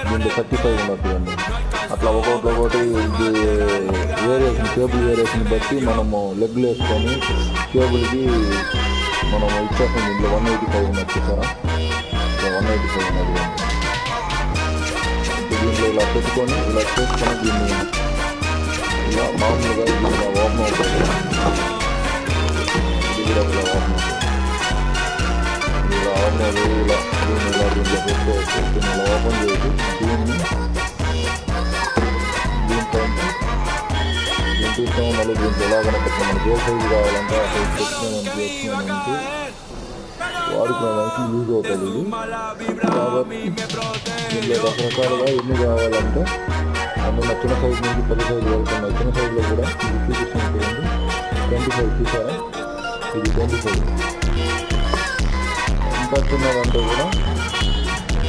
దీంట్లో 35 ఉన్నట్టుండి. అట్లా ఒక్కొక్కటి ఇది వేరియేషన్, కేబుల్ వేరియేషన్ బట్టి మనము లెగ్లు వేసుకొని కేబుల్కి మనము ఇచ్చేస్తాం. దీంట్లో 185 ఉన్నట్టు చూసారా, 185 ఉన్నది. దీంట్లో ఇలా పెట్టుకొని ఇలా చేసుకొని దీన్ని ఇలా మామూలుగా ఇది ఇలా ఓపెన్ అవుతుంది. ఇది కూడా ఇలా ఓపెన్ అవుతుంది. ఇలా ఓపెన్ అవుతుంది. ఇలా దీన్ని ఇలా దీంట్లో పెట్టేసి దీన్ని ఇలా ఓపెన్ చేసి దీన్ని దీంట్లో తీస్తాము. మళ్ళీ దీంట్లో ఎలాగైనా పెట్టాం. మనకి ఏ సైజు కావాలంటే ఆ సైజు పెట్టుకున్నామంటే వాడుకోవడానికి యూజ్ అవుతుంది ఇది. కాబట్టి దీంట్లో రకరకాలుగా ఎన్ని కావాలంటే అందులో చిన్న సైజు నుంచి పెద్ద సైజు వెళ్తున్నాయి. చిన్న సైజులో కూడా ఇది చూపిస్తుంది 25 చూసారా, ఇది 25. ఎంత చిన్నదంటే కూడా